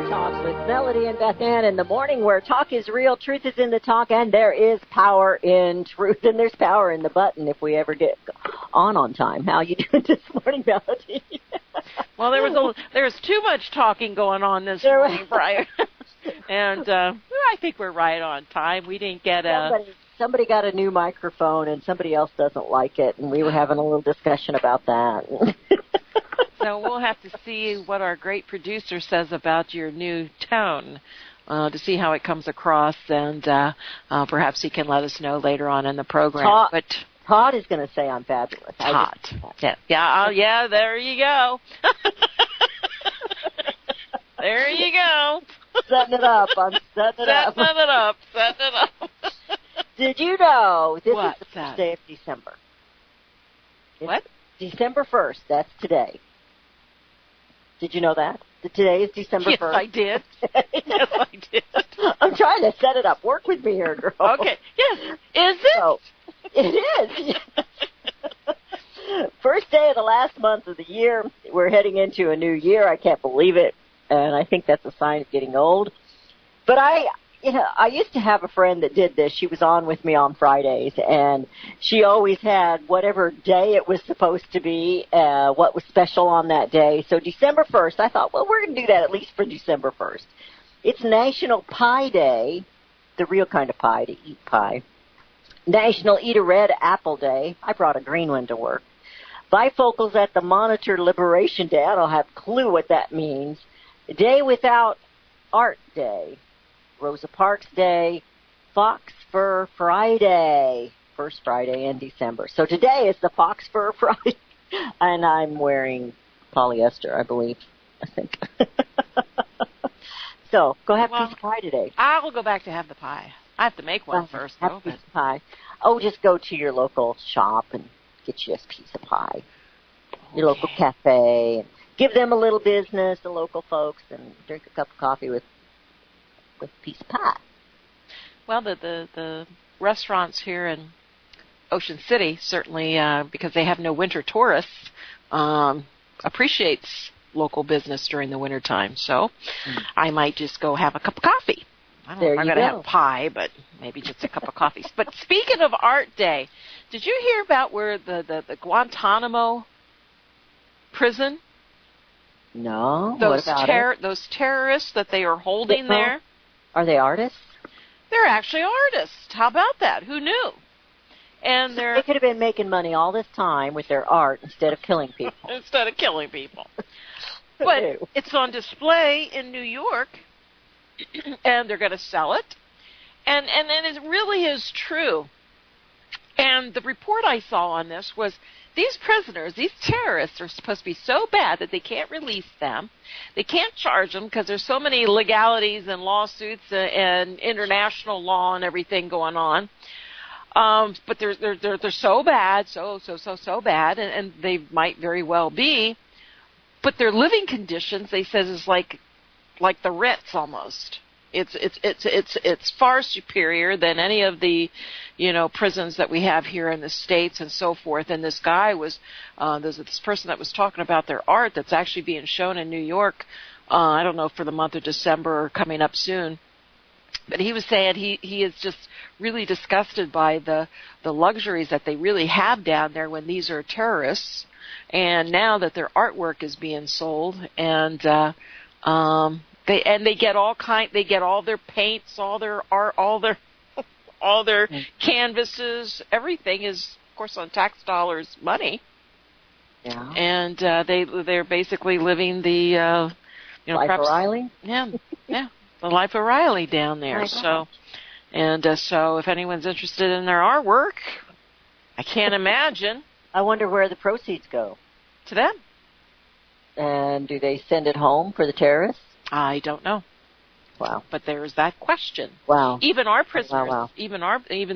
Our Talks with Melody and Beth Ann in the morning, where talk is real, truth is in the talk, and there is power in truth, and there's power in the button if we ever get on time. How you doing this morning, Melody? Well, there was too much talking going on this morning, Brian. And I think we're right on time. We didn't get Somebody got a new microphone, and somebody else doesn't like it, and we were having a little discussion about that. So we'll have to see what our great producer says about your new tone to see how it comes across, and perhaps he can let us know later on in the program. Todd is going to say I'm fabulous. Todd. Yeah, there you go. There you go. Setting it up. I'm setting it up. Did you know this is the first day of December? What? December 1st. That's today. Did you know that? Today is December 1st. Yes, I did. Yes, I did. I'm trying to set it up. Work with me here, girl. Okay. Yes. Is it? So, it is. Yes. First day of the last month of the year. We're heading into a new year. I can't believe it. And I think that's a sign of getting old. But I used to have a friend that did this. She was on with me on Fridays, and she always had whatever day it was supposed to be, what was special on that day. So December 1st, I thought, well, we're going to do that at least for December 1st. It's National Pie Day, the real kind of pie, to eat pie. National Eat a Red Apple Day. I brought a green one to work. Bifocals at the Monitor Liberation Day. I don't have a clue what that means. Day Without Art Day. Rosa Parks Day, Fox Fur Friday, first Friday in December. So today is the Fox Fur Friday, and I'm wearing polyester, I believe, I think. So go have a piece of pie today. I'll go back to have the pie. I have to make one first, though. Have a piece of pie. Oh, just go to your local shop and get you a piece of pie. Your local cafe. And give them a little business, the local folks, and drink a cup of coffee with a piece of pie. Well, the restaurants here in Ocean City certainly, because they have no winter tourists, appreciates local business during the winter time. So I might just go have a cup of coffee. I don't know if I'm going to have pie, but maybe just a cup of coffee. But speaking of Art Day, did you hear about where the Guantanamo prison? No. Those terrorists that they are holding there. Are they artists? They're actually artists. How about that? Who knew? And they could have been making money all this time with their art instead of killing people. But it's on display in New York, and they're going to sell it. And it really is true. And the report I saw on this was these prisoners, these terrorists, are supposed to be so bad that they can't release them. They can't charge them because there's so many legalities and lawsuits and international law and everything going on. But they're so bad, so bad, and they might very well be. But their living conditions, they says, is like the Ritz almost. It's far superior than any of the, prisons that we have here in the States and so forth. And this guy was, there's this person that was talking about their art that's actually being shown in New York. I don't know, for the month of December or coming up soon. But he was saying he is just really disgusted by the luxuries that they really have down there when these are terrorists. And now that their artwork is being sold, and they get all their paints, all their art, all their canvases, everything is, of course, on tax dollars money. Yeah. And they're basically living the life of Riley. Yeah, the life of Riley down there. So if anyone's interested in their artwork, I can't imagine. I wonder where the proceeds go. To them. And do they send it home for the terrorists? I don't know. Wow. But there's that question. Wow. Even our prisoners, wow. even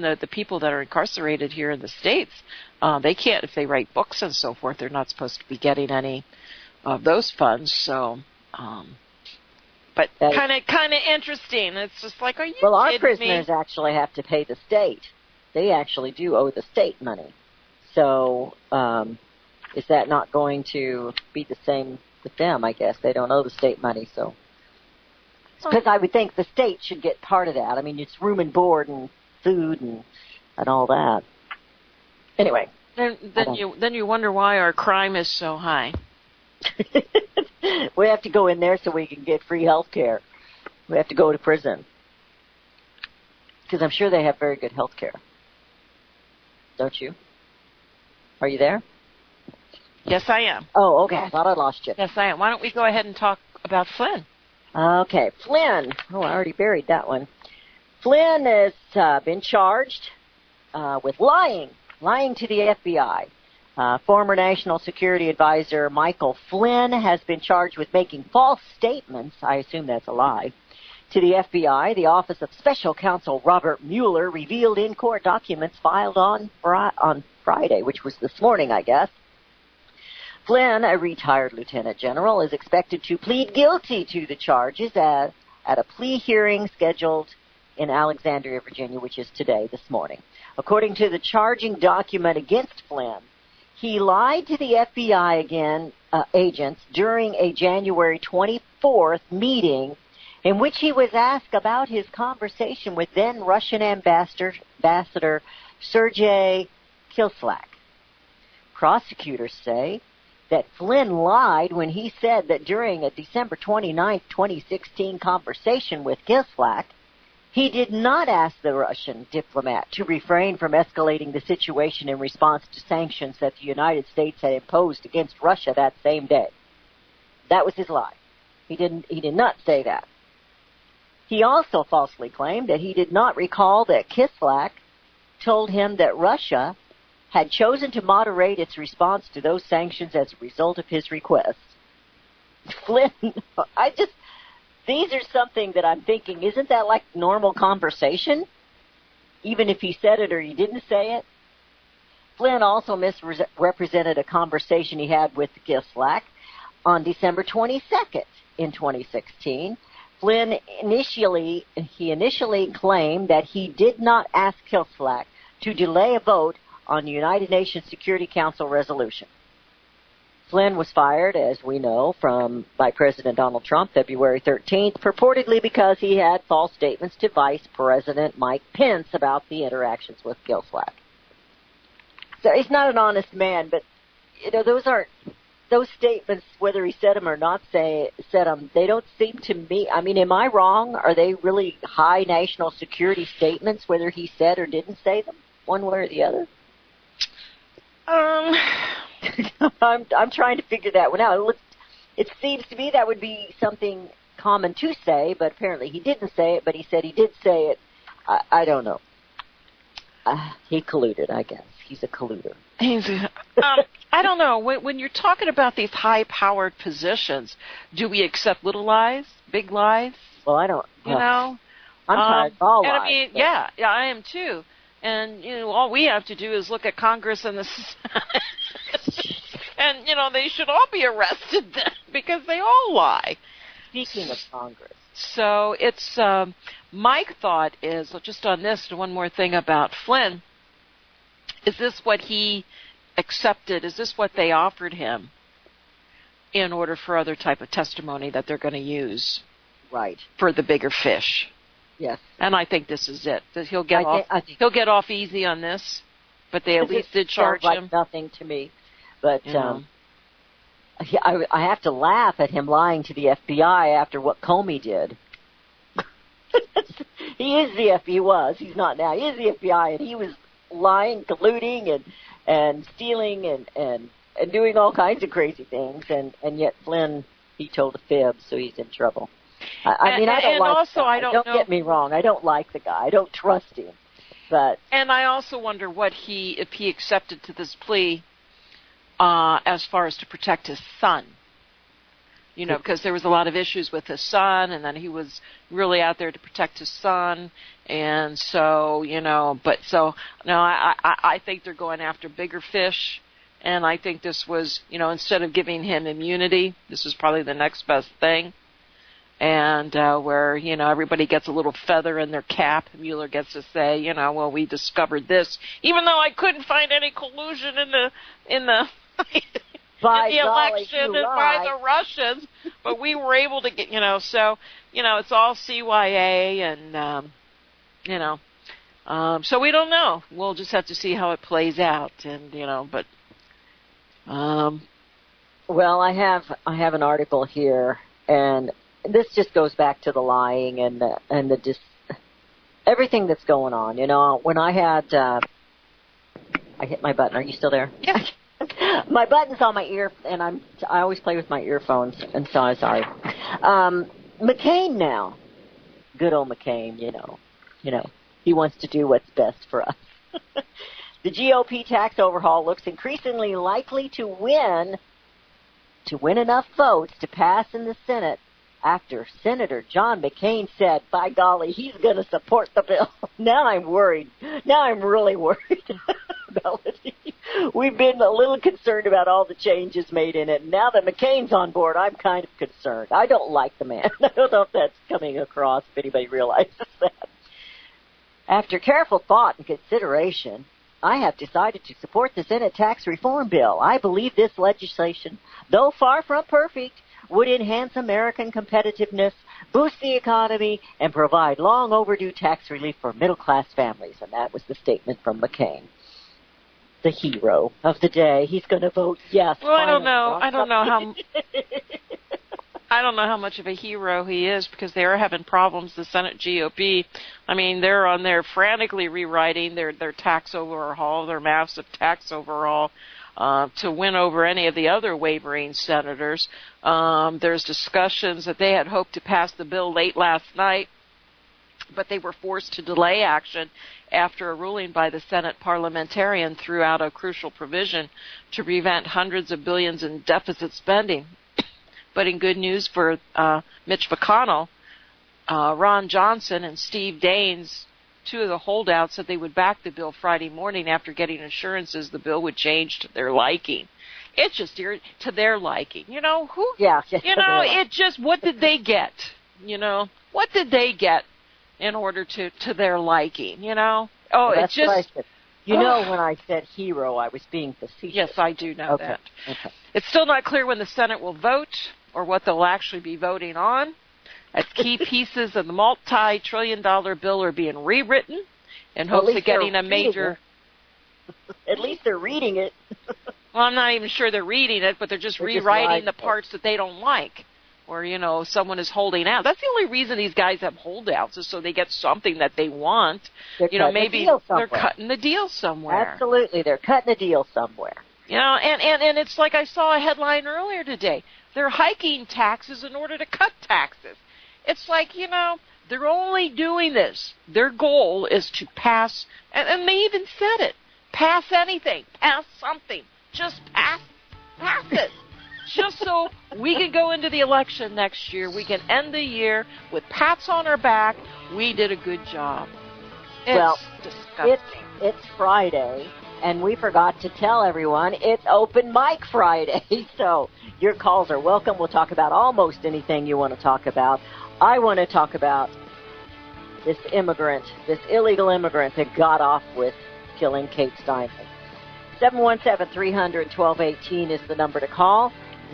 the people that are incarcerated here in the States, they can't, if they write books and so forth, they're not supposed to be getting any of those funds. So, but kind of interesting. It's just like, are you kidding me? Well, our prisoners actually have to pay the state. They actually do owe the state money. So, is that not going to be the same with them? I guess they don't owe the state money, so Because I would think the state should get part of that. I mean, it's room and board and food and all that. Anyway. Then you wonder why our crime is so high. We have to go in there so we can get free health care. We have to go to prison. Because I'm sure they have very good health care. Don't you? Are you there? Yes, I am. Oh, okay. I thought I lost you. Yes, I am. Why don't we go ahead and talk about Flynn? Okay. Flynn. Oh, I already buried that one. Flynn has been charged with lying to the FBI. Former National Security Advisor Michael Flynn has been charged with making false statements, I assume that's a lie, to the FBI. The Office of Special Counsel Robert Mueller revealed in-court documents filed on Friday, which was this morning, I guess. Flynn, a retired lieutenant general, is expected to plead guilty to the charges at a plea hearing scheduled in Alexandria, Virginia, which is today, this morning. According to the charging document against Flynn, he lied to the FBI agents during a January 24th meeting in which he was asked about his conversation with then Russian Ambassador Sergei Kislyak. Prosecutors say that Flynn lied when he said that during a December 29, 2016 conversation with Kislyak, he did not ask the Russian diplomat to refrain from escalating the situation in response to sanctions that the United States had imposed against Russia that same day. That was his lie. He did not say that. He also falsely claimed that he did not recall that Kislyak told him that Russia had chosen to moderate its response to those sanctions as a result of his request. Flynn, these are something that I'm thinking, isn't that like normal conversation? Even if he said it or he didn't say it? Flynn also misrepresented a conversation he had with Kislyak on December 22nd in 2016. Flynn initially claimed that he did not ask Kislyak to delay a vote on the United Nations Security Council resolution. Flynn was fired, as we know, by President Donald Trump February 13th, purportedly because he had false statements to Vice President Mike Pence about the interactions with Kislyak. So he's not an honest man, but those statements, whether he said them or not said them, they don't seem to me. I mean, am I wrong? Are they really high national security statements, whether he said or didn't say them, one way or the other? I'm trying to figure that one out. It seems to me that would be something common to say, but apparently he didn't say it, but he said he did say it. I don't know. He colluded, I guess. He's a colluder. I don't know. When you're talking about these high-powered positions, do we accept little lies, big lies? Well, I don't. I'm tired of all lies. And I mean, yeah, I am too. And, all we have to do is look at Congress and the Senate. And, they should all be arrested then because they all lie. Speaking of Congress. So it's, my thought is, just on this, one more thing about Flynn. Is this what he accepted? Is this what they offered him in order for other type of testimony that they're going to use? Right. For the bigger fish. Yes. And I think this is it. That he'll get get off easy on this, but they at least did charge him. Like nothing to me, but I have to laugh at him lying to the FBI after what Comey did. He was. He's not now. He is the FBI, and he was lying, colluding, and stealing, and doing all kinds of crazy things, and yet Flynn, he told a fib, so he's in trouble. I don't get me wrong. I don't like the guy. I don't trust him. And I also wonder if he accepted to this plea as far as to protect his son. Because there was a lot of issues with his son, and then he was really out there to protect his son. And so, I think they're going after bigger fish. And I think this was, instead of giving him immunity, this was probably the next best thing. And where, everybody gets a little feather in their cap. Mueller gets to say, well, we discovered this, even though I couldn't find any collusion in the by the election and by the Russians, but we were able to get, so, it's all CYA and, so we don't know. We'll just have to see how it plays out, and, but. Well, I have an article here, and this just goes back to the lying and everything that's going on. When I had, I hit my button. Are you still there? Yeah. My button's on my ear, and I always play with my earphones, and so I'm sorry. McCain now, good old McCain. He wants to do what's best for us. The GOP tax overhaul looks increasingly likely to win enough votes to pass in the Senate after Senator John McCain said, by golly, he's going to support the bill. Now I'm worried. Now I'm really worried. Melody. We've been a little concerned about all the changes made in it. Now that McCain's on board, I'm kind of concerned. I don't like the man. I don't know if that's coming across, if anybody realizes that. After careful thought and consideration, I have decided to support the Senate tax reform bill. I believe this legislation, though far from perfect, would enhance American competitiveness, boost the economy, and provide long overdue tax relief for middle-class families. And that was the statement from McCain, the hero of the day. He's going to vote yes. Well, I don't know how much of a hero he is, because they are having problems, the Senate GOP. I mean, they're on there frantically rewriting their tax overhaul, their massive tax overhaul, to win over any of the other wavering senators. There's discussions that they had hoped to pass the bill late last night, but they were forced to delay action after a ruling by the Senate parliamentarian threw out a crucial provision to prevent hundreds of billions in deficit spending. But in good news for Mitch McConnell, Ron Johnson and Steve Daines, two of the holdouts, said they would back the bill Friday morning after getting assurances the bill would change to their liking. It's just to their liking. Who? Yeah. It just, what did they get? What did they get in order to their liking? Oh, that's what I said. When I said hero, I was being facetious. Yes, I do know that. Okay. It's still not clear when the Senate will vote or what they'll actually be voting on, as key pieces of the multi-trillion-dollar bill are being rewritten in hopes of getting a major... At least they're reading it. Well, I'm not even sure they're reading it, but they're just rewriting the parts that they don't like, or, someone is holding out. That's the only reason these guys have holdouts, is so they get something that they want. Maybe they're cutting the deal somewhere. Absolutely, they're cutting the deal somewhere. And it's like I saw a headline earlier today. They're hiking taxes in order to cut taxes. It's like, they're only doing this. Their goal is to pass, and they even said it, pass anything, pass something. Just pass it. Just so we can go into the election next year. We can end the year with pats on our back. We did a good job. It's disgusting. It's Friday, and we forgot to tell everyone it's Open Mic Friday. So your calls are welcome. We'll talk about almost anything you want to talk about. I want to talk about this illegal immigrant that got off with killing Kate Steinle. 717-300-1218 is the number to call.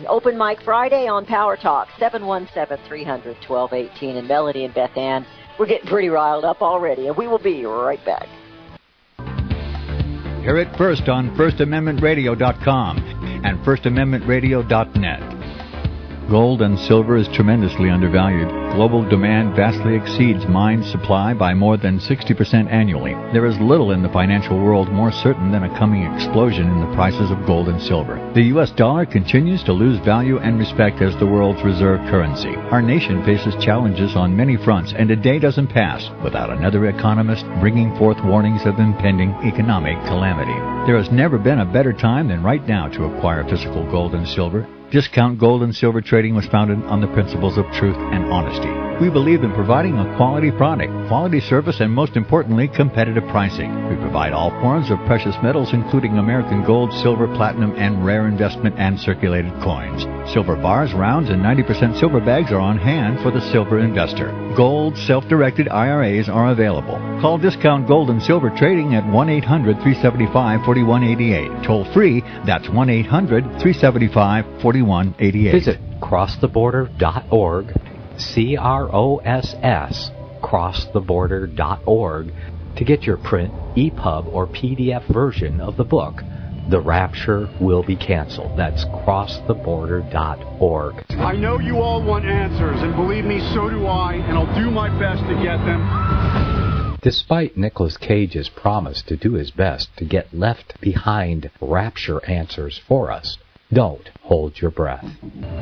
Open Mic Friday on Power Talk, 717-300-1218. And Melody and Beth Ann, we're getting pretty riled up already, and we will be right back. Hear it first on FirstAmendmentRadio.com and FirstAmendmentRadio.net. Gold and silver is tremendously undervalued. Global demand vastly exceeds mine supply by more than 60% annually. There is little in the financial world more certain than a coming explosion in the prices of gold and silver. The U.S. dollar continues to lose value and respect as the world's reserve currency. Our nation faces challenges on many fronts, and a day doesn't pass without another economist bringing forth warnings of impending economic calamity. There has never been a better time than right now to acquire physical gold and silver. Discount Gold and Silver Trading was founded on the principles of truth and honesty. We believe in providing a quality product, quality service, and most importantly, competitive pricing. We provide all forms of precious metals, including American gold, silver, platinum, and rare investment and circulated coins. Silver bars, rounds, and 90% silver bags are on hand for the silver investor. Gold self-directed IRAs are available. Call Discount Gold and Silver Trading at 1-800-375-4188. Toll free, that's 1-800-375-4188. Visit crosstheborder.org, CROSS, crosstheborder.org, to get your print, EPUB, or PDF version of the book, The Rapture Will Be Canceled. That's crosstheborder.org. I know you all want answers, and believe me, so do I, and I'll do my best to get them. Despite Nicolas Cage's promise to do his best to get left behind rapture answers for us, don't hold your breath.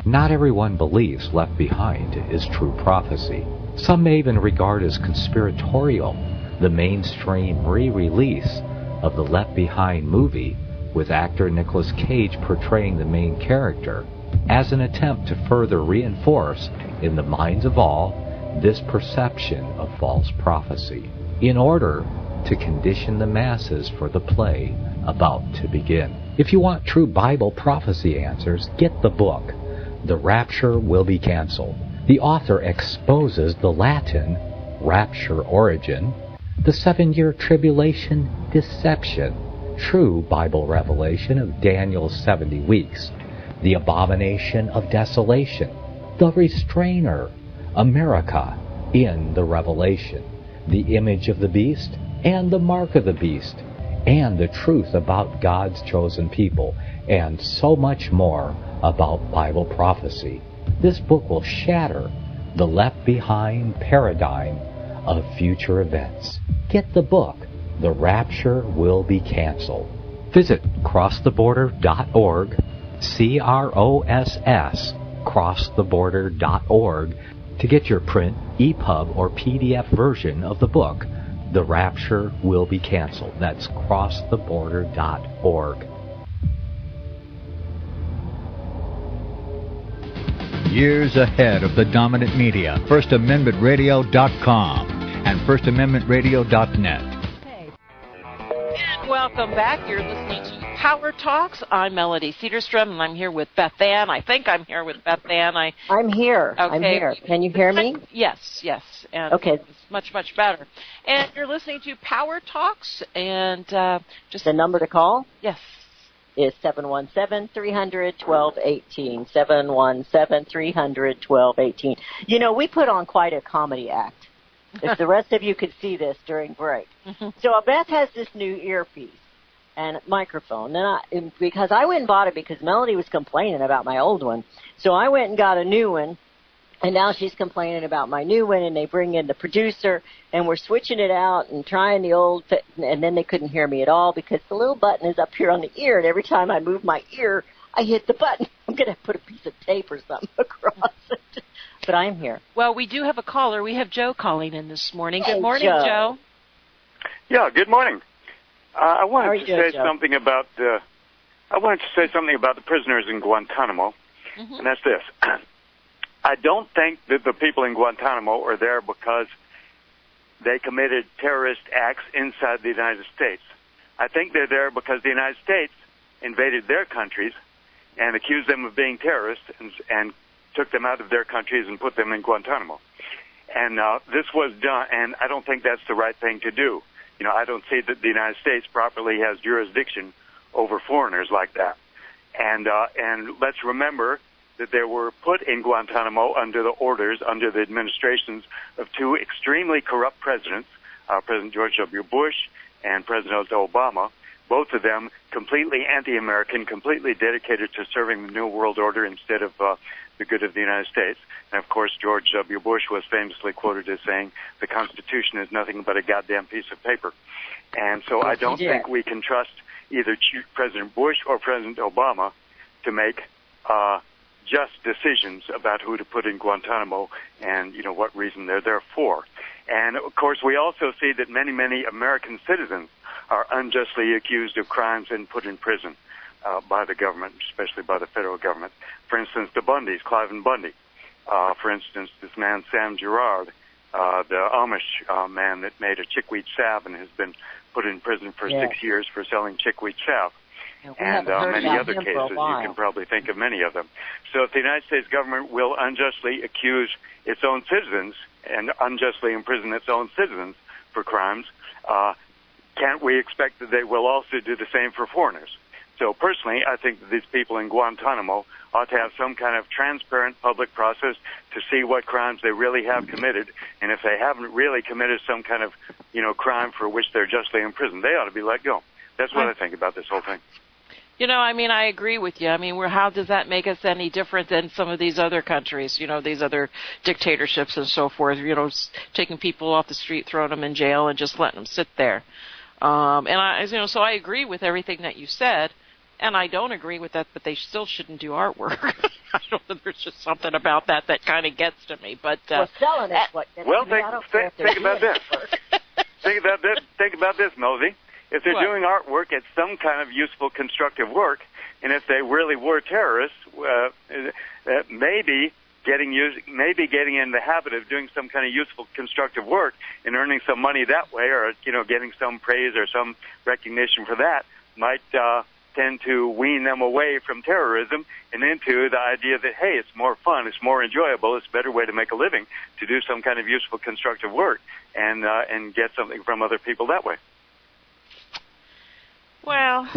Not everyone believes Left Behind is true prophecy. Some may even regard as conspiratorial the mainstream re-release of the Left Behind movie with actor Nicolas Cage portraying the main character as an attempt to further reinforce in the minds of all this perception of false prophecy in order to condition the masses for the play about to begin. If you want true Bible prophecy answers, get the book, The Rapture Will Be Canceled. The author exposes the Latin rapture origin, the 7-year tribulation deception, true Bible revelation of Daniel's 70 weeks, the abomination of desolation, the restrainer, America in the Revelation, the image of the beast and the mark of the beast, and the truth about God's chosen people, and so much more about Bible prophecy. This book will shatter the Left Behind paradigm of future events. Get the book, The Rapture Will Be Canceled. Visit crosstheborder.org, CROSS, crosstheborder.org, to get your print, EPUB, or PDF version of the book, The Rapture Will Be Canceled. That's crosstheborder.org. Years ahead of the dominant media, FirstAmendmentRadio.com and FirstAmendmentRadio.net. And welcome back. You're listening to Power Talks. I'm Melody Cedarstrom, and I'm here with Beth Ann. I think I'm here with Beth Ann. I'm here. Okay. I'm here. Can you hear me? Yes. And okay. It's much, much better. And you're listening to Power Talks, and just the number to call? Yes. Is 717-300-1218. 717-300-1218. You know, we put on quite a comedy act. If the rest of you could see this during break. So Beth has this new earpiece and microphone, and because I went and bought it because Melody was complaining about my old one. So I went and got a new one, and now she's complaining about my new one, and they bring in the producer, and we're switching it out and trying the old, and then they couldn't hear me at all because the little button is up here on the ear, and every time I move my ear, I hit the button. I'm going to put a piece of tape or something across it. But I'm here. Well, we do have a caller. We have Joe calling in this morning. Hey, good morning, Joe. Yeah, good morning. I wanted to say Joe? something about the prisoners in Guantanamo, and that's this. I don't think that the people in Guantanamo are there because they committed terrorist acts inside the United States. I think they're there because the United States invaded their countries and accused them of being terrorists and took them out of their countries and put them in Guantanamo. And this was done, and I don't think that's the right thing to do. You know, I don't see that the United States properly has jurisdiction over foreigners like that. And let's remember that they were put in Guantanamo under the orders, under the administrations of two extremely corrupt presidents, President George W. Bush and President Obama, both of them completely anti-American, completely dedicated to serving the New World Order instead of the good of the United States. And, of course, George W. Bush was famously quoted as saying, the Constitution is nothing but a goddamn piece of paper. And so I don't think we can trust either President Bush or President Obama to make just decisions about who to put in Guantanamo and, you know, what reason they're there for. And, of course, we also see that many, many American citizens are unjustly accused of crimes and put in prison by the government, especially by the federal government. For instance, the Bundys, Clive and Bundy. For instance, this man, Sam Gerard, the Amish man that made a chickweed salve and has been put in prison for 6 years for selling chickweed salve. And many other cases. You can probably think of many of them. So if the United States government will unjustly accuse its own citizens and unjustly imprison its own citizens for crimes, can't we expect that they will also do the same for foreigners? So personally, I think that these people in Guantanamo ought to have some kind of transparent public process to see what crimes they really have committed, and if they haven't really committed some kind of, crime for which they're justly imprisoned, they ought to be let go. That's what I think about this whole thing. I agree with you. How does that make us any different than some of these other countries, these other dictatorships and so forth, taking people off the street, throwing them in jail, and just letting them sit there. So I agree with everything that you said, and I don't agree with that, but they still shouldn't do artwork. I don't know, there's just something about that kind of gets to me. But selling is what. Think about this. Think about this, Mosey. If they're doing artwork, it's some kind of useful, constructive work, and if they really were terrorists, maybe getting in the habit of doing some kind of useful, constructive work and earning some money that way, or getting some praise or some recognition for that, might tend to wean them away from terrorism and into the idea that, hey, it's more fun, it's more enjoyable, it's a better way to make a living to do some kind of useful, constructive work and get something from other people that way. Well,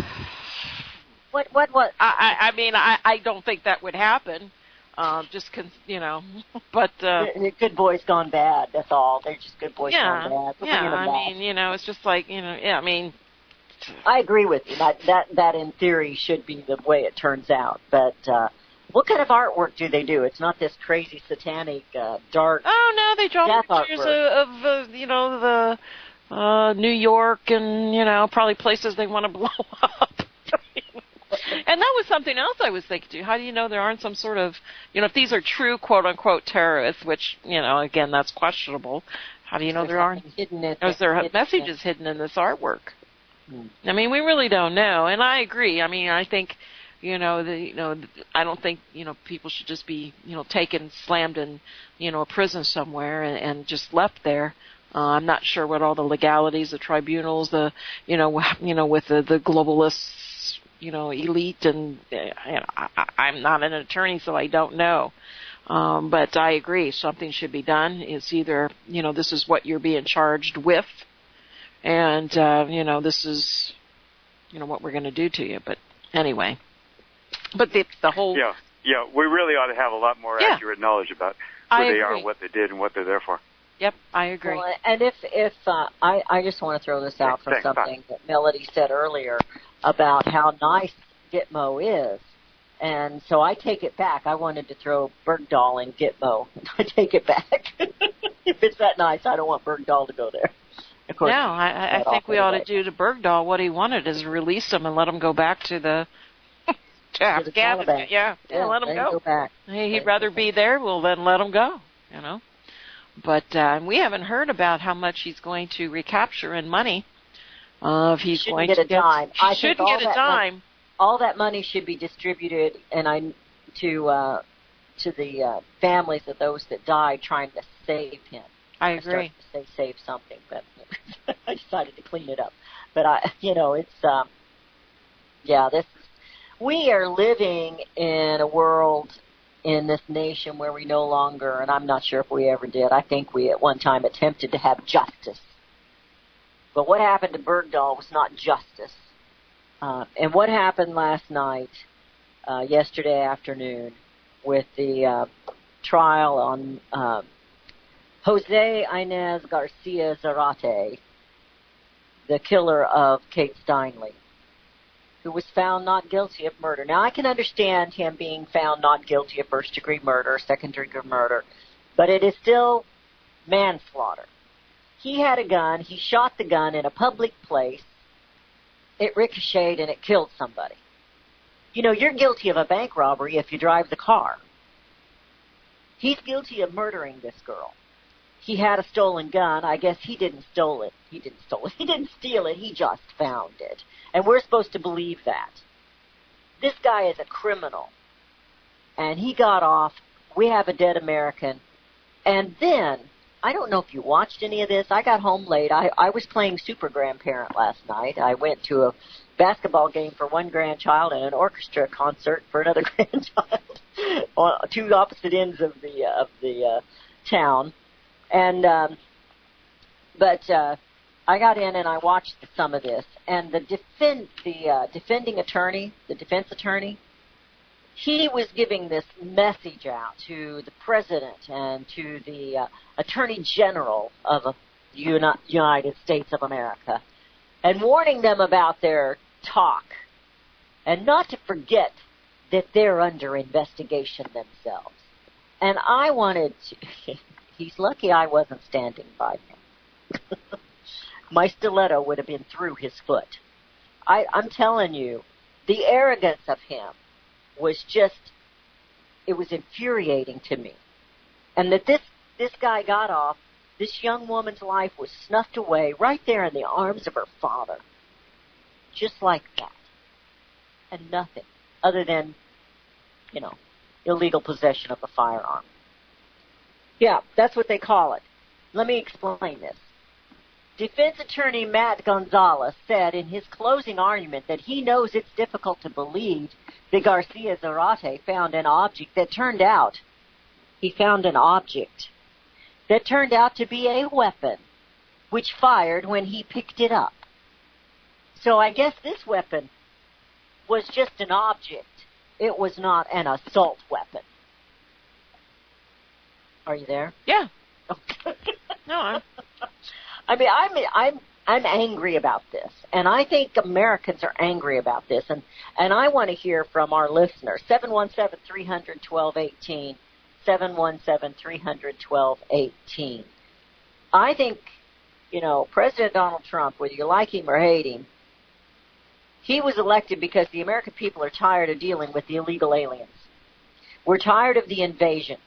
what? I don't think that would happen. But good boys gone bad. That's all. They're just good boys gone bad. It's just like I agree with you. That in theory should be the way it turns out. But what kind of artwork do they do? It's not this crazy satanic dark. Oh no, they draw pictures of New York and, probably places they want to blow up. And that was something else I was thinking too. How do you know there aren't some sort of, if these are true quote-unquote terrorists, which, again, that's questionable, how do you know there aren't? Is there messages hidden in this artwork? We really don't know. And I agree. I think, I don't think, people should just be, taken, slammed in, a prison somewhere and just left there. I'm not sure what all the legalities, the tribunals, with the globalists, elite, and I'm not an attorney, so I don't know. But I agree, something should be done. It's either, this is what you're being charged with, and this is, what we're going to do to you. But anyway, but the whole we really ought to have a lot more accurate knowledge about who they are, what they did, and what they're there for. Yep, I agree. Well, and if I just want to throw this out from something that Melody said earlier about how nice Gitmo is, and so I take it back. I wanted to throw Bergdahl in Gitmo. I take it back. If it's that nice, I don't want Bergdahl to go there. Of course, no, I think we ought to do to Bergdahl what he wanted, is release him and let him go back to the Afghanistan. Yeah, let him go back. Hey, he'd rather be there. Well, then let him go. But we haven't heard about how much he's going to recapture in money. If he's going to get a dime. He shouldn't get a dime. All that money should be distributed, to the families of those that died trying to save him. I agree. I started to say save something, but I decided to clean it up. But we are living in a world, in this nation, where we no longer, and I'm not sure if we ever did, I think we at one time attempted to have justice. But what happened to Bergdahl was not justice. And what happened last night, yesterday afternoon, with the trial on Jose Inez Garcia Zarate, the killer of Kate Steinle, who was found not guilty of murder. Now, I can understand him being found not guilty of first-degree murder, second-degree murder, but it is still manslaughter. He had a gun. He shot the gun in a public place. It ricocheted and it killed somebody. You're guilty of a bank robbery if you drive the car. He's guilty of murdering this girl. He had a stolen gun. I guess he didn't steal it. He didn't steal it. He just found it. And we're supposed to believe that. This guy is a criminal. And he got off we have a dead American. And then, I don't know if you watched any of this. I got home late. I was playing super grandparent last night. I went to a basketball game for one grandchild and an orchestra concert for another grandchild on two opposite ends of the town. And I got in and I watched some of this. And the defending attorney, the defense attorney, he was giving this message out to the president and to the attorney general of the United States of America, and warning them about their talk and not to forget that they're under investigation themselves. And I wanted to, he's lucky I wasn't standing by him. My stiletto would have been through his foot. I'm telling you, the arrogance of him was just, it was infuriating to me. And that this guy got off, this young woman's life was snuffed away right there in the arms of her father. Just like that. And nothing other than, illegal possession of a firearm. Yeah, that's what they call it. Let me explain this. Defense attorney Matt Gonzalez said in his closing argument that he knows it's difficult to believe that Garcia Zarate found an object that turned out to be a weapon which fired when he picked it up. So I guess this weapon was just an object. It was not an assault weapon. Are you there? Yeah. No, I'm angry about this, and I think Americans are angry about this, and I want to hear from our listeners. 717-300-1218, 717-300-1218. I think, President Donald Trump, whether you like him or hate him, he was elected because the American people are tired of dealing with the illegal aliens. We're tired of the invasion.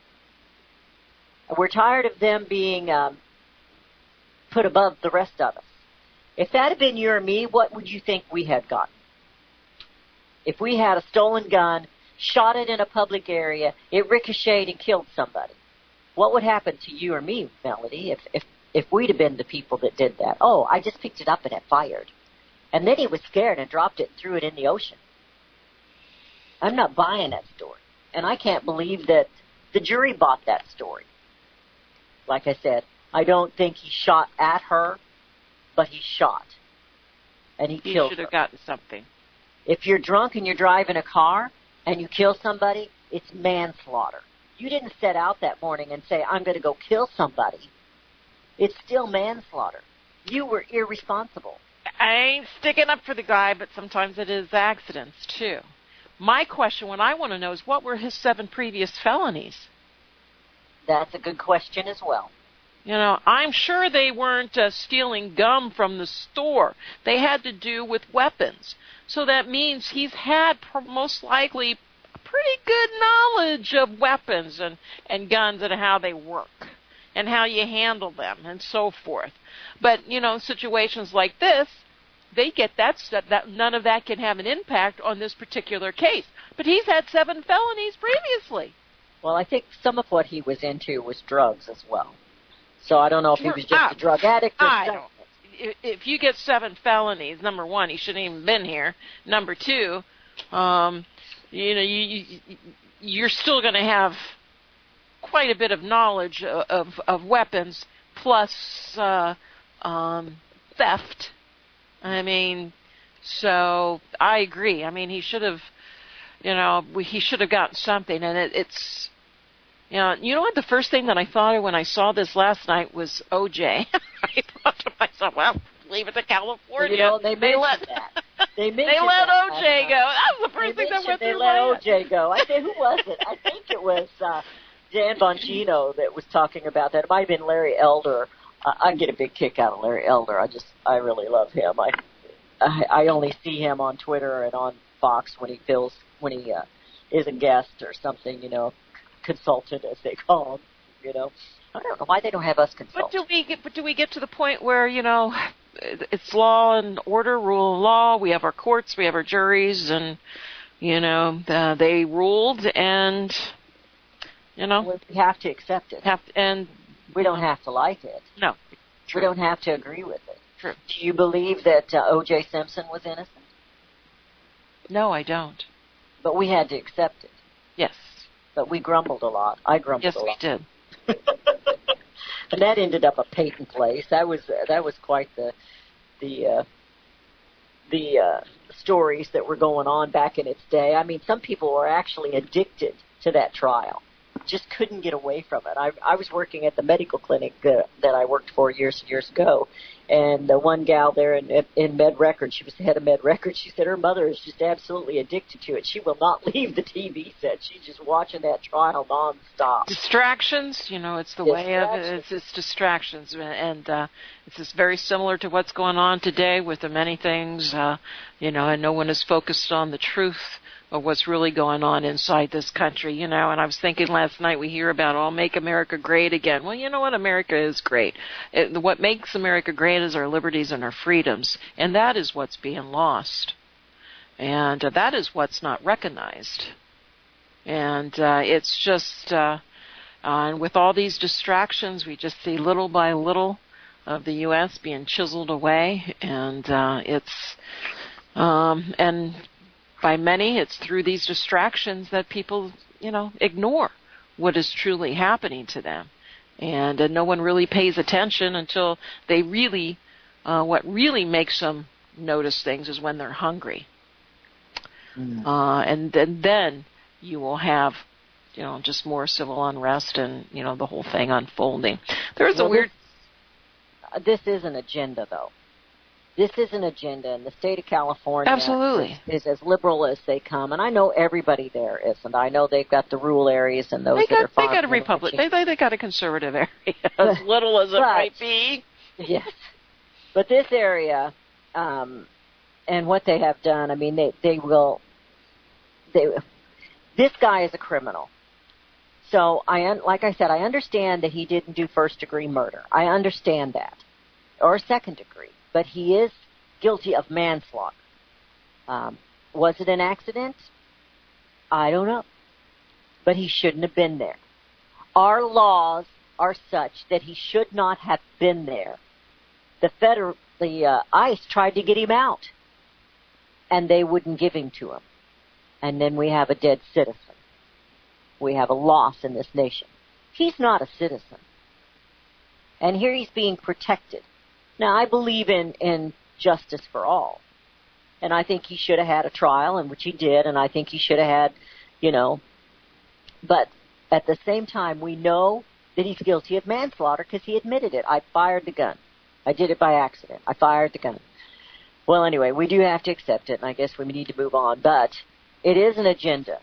We're tired of them being put above the rest of us. If that had been you or me, what would you think we had gotten? If we had a stolen gun, shot it in a public area, it ricocheted and killed somebody, what would happen to you or me, Melody, if we'd have been the people that did that? Oh, I just picked it up and it fired. And then he was scared and dropped it and threw it in the ocean. I'm not buying that story. And I can't believe that the jury bought that story. Like I said, I don't think he shot at her, but he shot. And he killed her. He should have gotten something. If you're drunk and you're driving a car and you kill somebody, it's manslaughter. You didn't set out that morning and say, I'm going to go kill somebody. It's still manslaughter. You were irresponsible. I ain't sticking up for the guy, but sometimes it is accidents, too. My question, what I want to know, is what were his 7 previous felonies? That's a good question as well. I'm sure they weren't stealing gum from the store. They had to do with weapons. So that means he's had most likely pretty good knowledge of weapons and guns and how they work and how you handle them and so forth. But, situations like this, they get that none of that can have an impact on this particular case. But he's had 7 felonies previously. Well, I think some of what he was into was drugs as well. So I don't know if he was just a drug addict or something. If you get 7 felonies, number one, he shouldn't even been here. Number two, you're still going to have quite a bit of knowledge of weapons plus theft. So I agree. He should have, he should have gotten something, and it's. What the first thing that I thought of when I saw this last night was OJ. I thought to myself, well, leave it to California. They let that. They let OJ go. That was the first thing that went through my head. They let OJ go. I think, who was it? I think it was Dan Bongino that was talking about that. It might have been Larry Elder. I get a big kick out of Larry Elder. I really love him. I only see him on Twitter and on Fox when he is a guest or something, consultant, as they call him, I don't know why they don't have us consult. But do we get to the point where, it's law and order, rule of law, we have our courts, we have our juries, and, they ruled, and, We have to accept it. And we don't have to like it. No. True. We don't have to agree with it. True. Do you believe that O.J. Simpson was innocent? No, I don't. But we had to accept it. Yes. But we grumbled a lot. I grumbled a lot. Yes, we did. And that ended up a patent place. That was quite the stories that were going on back in its day. I mean, some people were actually addicted to that trial. Just couldn't get away from it. I was working at the medical clinic that I worked for years and years ago, and the one gal there in Med Records, she was the head of Med Records, she said her mother is just absolutely addicted to it. She will not leave the TV set. She's just watching that trial nonstop. Distractions, it's the way of it. It's distractions, and it's just very similar to what's going on today with the many things, and no one is focused on the truth of what's really going on inside this country, and I was thinking last night we hear about, make America great again. Well, you know what? America is great. What makes America great is our liberties and our freedoms, and that is what's being lost. And that is what's not recognized. And it's just, and with all these distractions, we just see little by little of the U.S. being chiseled away, and and by many, it's through these distractions that people, ignore what is truly happening to them. And no one really pays attention until they really, what really makes them notice things is when they're hungry. And then you will have, just more civil unrest and, the whole thing unfolding. There's a weird... This is an agenda, though. This is an agenda, and the state of California absolutely is as liberal as they come. And I know everybody there isn't. I know they've got the rural areas and those that are they got a republic. They got a conservative area, as little as it might be. Yes, but this area, and what they have done. I mean, they will. This guy is a criminal. So like I said, I understand that he didn't do first-degree murder. I understand that, or second degree. But he is guilty of manslaughter. Was it an accident? I don't know. But he shouldn't have been there. Our laws are such that he should not have been there. The ICE tried to get him out, and they wouldn't give him to him. And then we have a dead citizen. We have a loss in this nation. He's not a citizen. And here he's being protected. Now, I believe in justice for all. And I think he should have had a trial, in which he did, and I think he should have had, But at the same time, we know that he's guilty of manslaughter because he admitted it. I fired the gun. I did it by accident. I fired the gun. Well, anyway, we do have to accept it, and I guess we need to move on. But it is an agenda.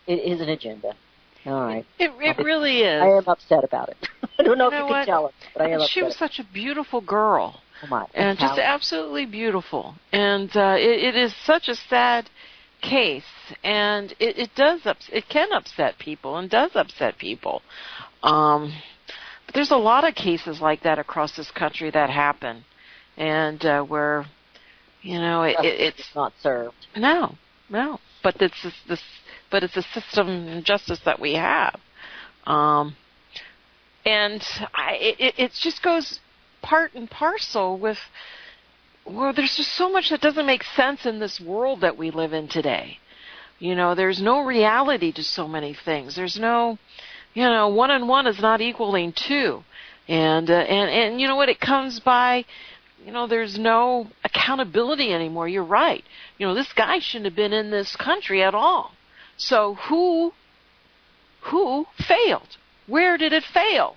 It is an agenda. All right. It really is. I am upset about it. I don't know if you can tell it, but I am upset. She was such a beautiful girl. Oh my. And just absolutely beautiful. And it is such a sad case. And it can upset people and does upset people. But there's a lot of cases like that across this country that happen. And where, it's not served. No. But it's a system of justice that we have. And it just goes part and parcel with, there's just so much that doesn't make sense in this world that we live in today. There's no reality to so many things. There's no, 1 and 1 is not equaling 2. And you know what, it comes by, there's no accountability anymore. You're right. This guy shouldn't have been in this country at all. So who failed? Where did it fail?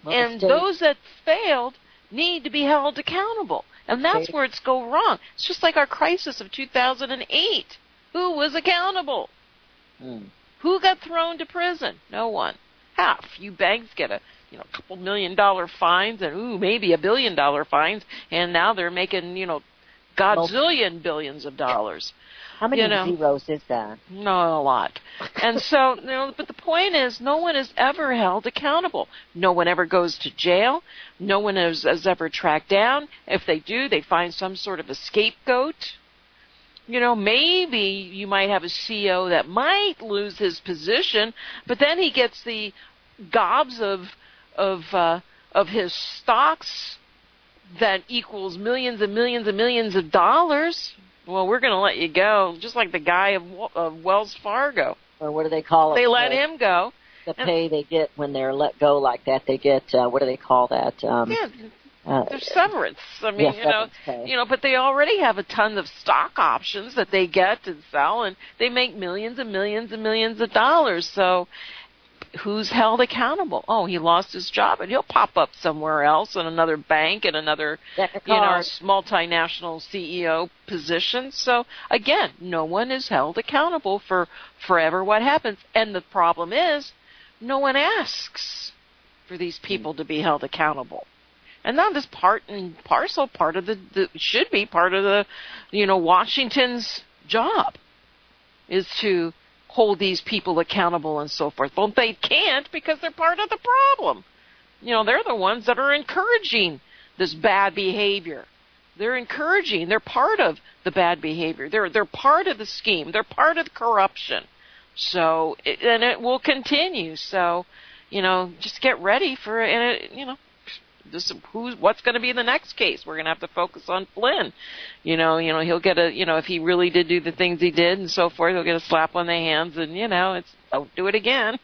Well, and those that failed need to be held accountable. And that's where it's go wrong. It's just like our crisis of 2008. Who was accountable? Who got thrown to prison? No one. A few banks get a couple $1 million fines and maybe $1 billion fines, and now they're making godzillion billions of dollars. How many zeros is that? No, a lot. And so, but the point is, no one is ever held accountable. No one ever goes to jail. No one is ever tracked down. If they do, they find some sort of a scapegoat. maybe you might have a CEO that might lose his position, but then he gets the gobs of his stocks that equals millions and millions and millions of dollars. Well, we're going to let you go, just like the guy of Wells Fargo. Or what do they call it? They let him go. The pay they get when they're let go like that, they get, what do they call that? There's severance. I mean, but they already have a ton of stock options that they get and sell, and they make millions and millions and millions of dollars. So who's held accountable? Oh, he lost his job, and he'll pop up somewhere else in another bank in another, multinational CEO position. So again, no one is held accountable for forever what happens. And the problem is, no one asks for these people to be held accountable. And that is part and parcel, should be part of the, Washington's job is to hold these people accountable and so forth. Well, they can't because they're part of the problem. They're the ones that are encouraging this bad behavior. They're part of the bad behavior. They're part of the scheme. They're part of the corruption. So, and it will continue. So, just get ready for it. And what's going to be the next case? We're going to have to focus on Flynn. He'll get if he really did do the things he did and so forth, he'll get a slap on the hands and, it's don't do it again.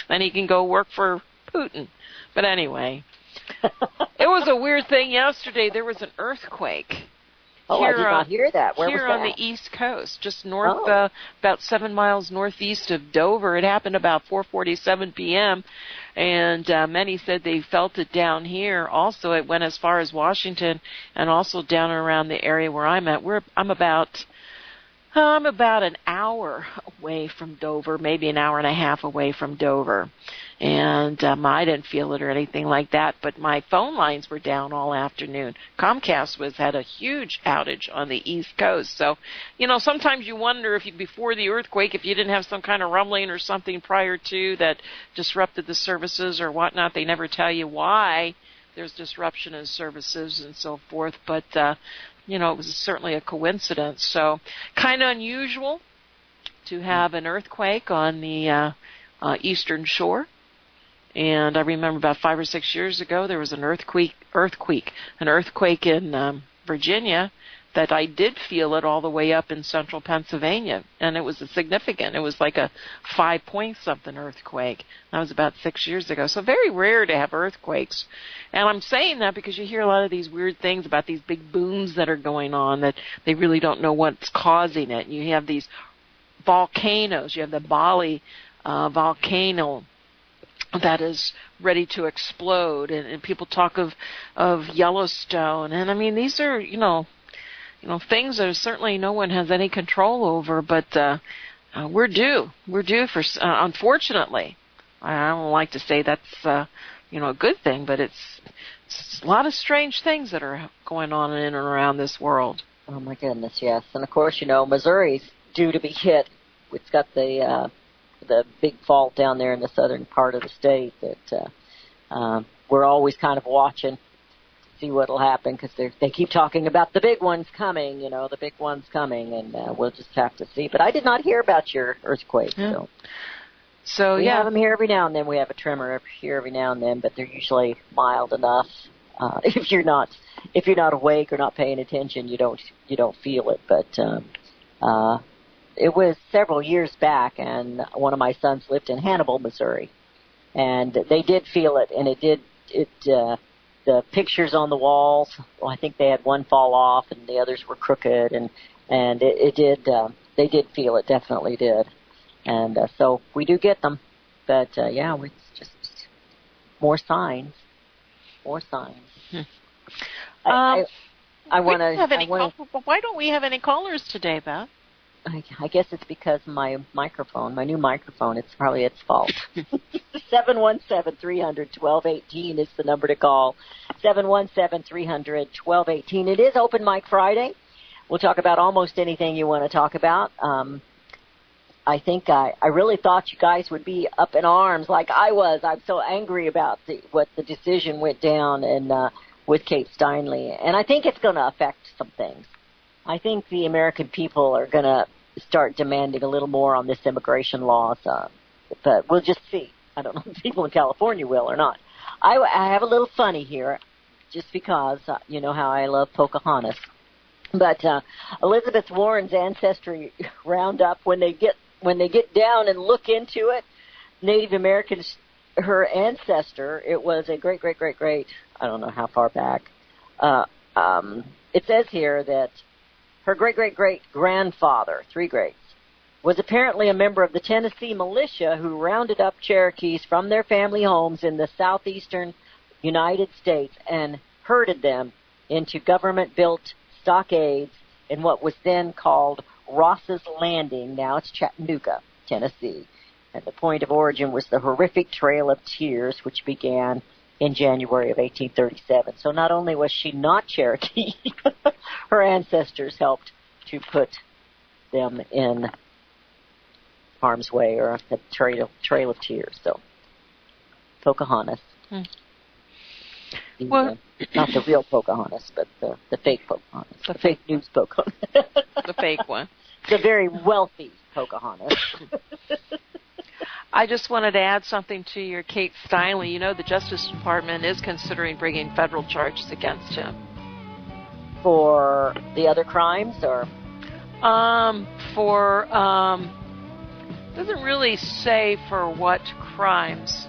Then he can go work for Putin. But anyway, it was a weird thing yesterday. There was an earthquake. Oh, I did not hear that. Where was that? Here on the East Coast, just north, about 7 miles northeast of Dover. It happened about 4:47 p.m., and many said they felt it down here. Also, it went as far as Washington and also down around the area where I'm at. I'm about an hour away from Dover, maybe an hour and a half away from Dover. And I didn't feel it or anything like that, but my phone lines were down all afternoon. Comcast had a huge outage on the East Coast. So, sometimes you wonder before the earthquake, if you didn't have some kind of rumbling or something prior to that disrupted the services or whatnot. They never tell you why there's disruption in services and so forth. But, it was certainly a coincidence. So kind of unusual to have an earthquake on the eastern shore. And I remember about 5 or 6 years ago, there was an earthquake in Virginia that I did feel it all the way up in central Pennsylvania. And it was significant. It was like a 5-point-something earthquake. That was about 6 years ago. So very rare to have earthquakes. And I'm saying that because you hear a lot of these weird things about these big booms that are going on that they really don't know what's causing it. You have these volcanoes. You have the Bali volcano that is ready to explode, and people talk of Yellowstone, and I mean these are things that certainly no one has any control over, but we're due for unfortunately. I don't like to say that's a good thing, but it's a lot of strange things that are going on in and around this world. Oh my goodness, yes, and of course Missouri's due to be hit. It's got the big fault down there in the southern part of the state that we're always kind of watching to see what will happen because they keep talking about the big one's coming, the big one's coming, and we'll just have to see. But I did not hear about your earthquake. Yeah. So we have them here every now and then. We have a tremor here every now and then, but they're usually mild enough. If you're not awake or not paying attention, you don't feel it. But it was several years back, and one of my sons lived in Hannibal, Missouri, and they did feel it, and the pictures on the walls, I think they had one fall off, and the others were crooked, and they did feel it, definitely did, and so we do get them, but it's just more signs. Why don't we have any callers today, Beth? I guess it's because my new microphone, it's probably its fault. 717-300-1218 is the number to call. 717-300-1218. It is Open Mic Friday. We'll talk about almost anything you want to talk about. I think I really thought you guys would be up in arms like I was. I'm so angry about what the decision went down and with Kate Steinle. And I think it's going to affect some things. I think the American people are going to start demanding a little more on this immigration laws, but we'll just see. I don't know if people in California will or not. I have a little funny here, just because you know how I love Pocahontas. But Elizabeth Warren's ancestry roundup, when they get down and look into it, Native Americans, her ancestor, it was a great, I don't know how far back. It says here that her great-great-great-grandfather, 3 greats, was apparently a member of the Tennessee militia who rounded up Cherokees from their family homes in the southeastern United States and herded them into government-built stockades in what was then called Ross's Landing. Now it's Chattanooga, Tennessee. And the point of origin was the horrific Trail of Tears, which began in January of 1837. So not only was she not Cherokee, her ancestors helped to put them in harm's way, or the Trail of Tears. So Pocahontas. Not the real Pocahontas, but the fake Pocahontas. The fake news Pocahontas. The fake one. The very wealthy Pocahontas. I just wanted to add something to your Kate Steinle. You know, the Justice Department is considering bringing federal charges against him. For the other crimes, or? Doesn't really say for what crimes.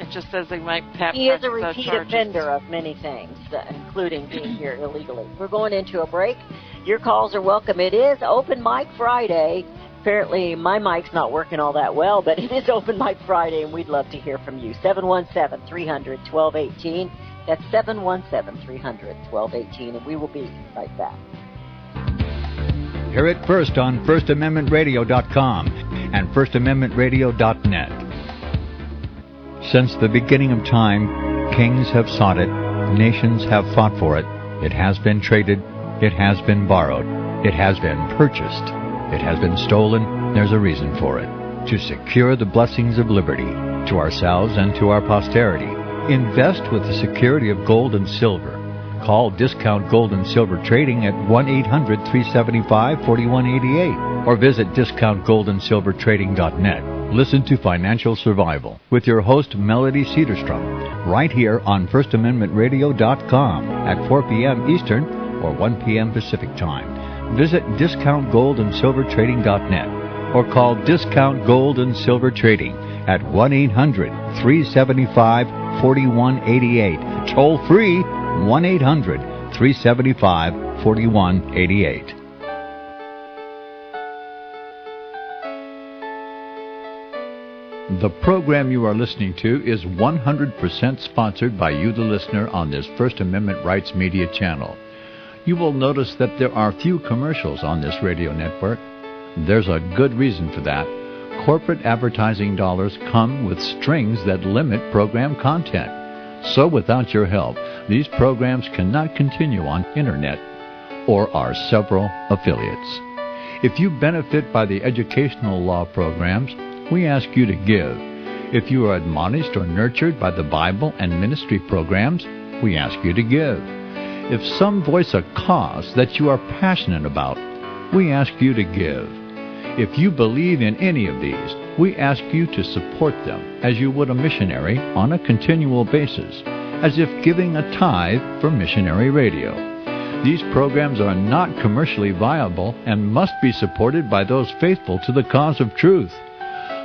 It just says they might have. He is a repeat offender of many things, including being here illegally. We're going into a break. Your calls are welcome. It is Open Mic Friday. Apparently, my mic's not working all that well, but it is Open Mic Friday, and we'd love to hear from you. 717-300-1218. That's 717-300-1218, and we will be right back. Hear it first on FirstAmendmentRadio.com and FirstAmendmentRadio.net. Since the beginning of time, kings have sought it, nations have fought for it. It has been traded, it has been borrowed, it has been purchased, it has been stolen. There's a reason for it. To secure the blessings of liberty to ourselves and to our posterity, invest with the security of gold and silver. Call Discount Gold and Silver Trading at 1-800-375-4188 or visit discountgoldandsilvertrading.net. Listen to Financial Survival with your host, Melody Cedarstrom, right here on FirstAmendmentRadio.com at 4 p.m. Eastern or 1 p.m. Pacific Time. Visit DiscountGoldandSilverTrading.net or call Discount Gold and Silver Trading at 1-800-375-4188. Toll free, 1-800-375-4188. The program you are listening to is 100% sponsored by you, the listener, on this First Amendment Rights Media channel. You will notice that there are few commercials on this radio network. There's a good reason for that. Corporate advertising dollars come with strings that limit program content. So without your help, these programs cannot continue on Internet or our several affiliates. If you benefit by the educational law programs, we ask you to give. If you are admonished or nurtured by the Bible and ministry programs, we ask you to give. If some voice a cause that you are passionate about, we ask you to give. If you believe in any of these, we ask you to support them as you would a missionary on a continual basis, as if giving a tithe for missionary radio. These programs are not commercially viable and must be supported by those faithful to the cause of truth.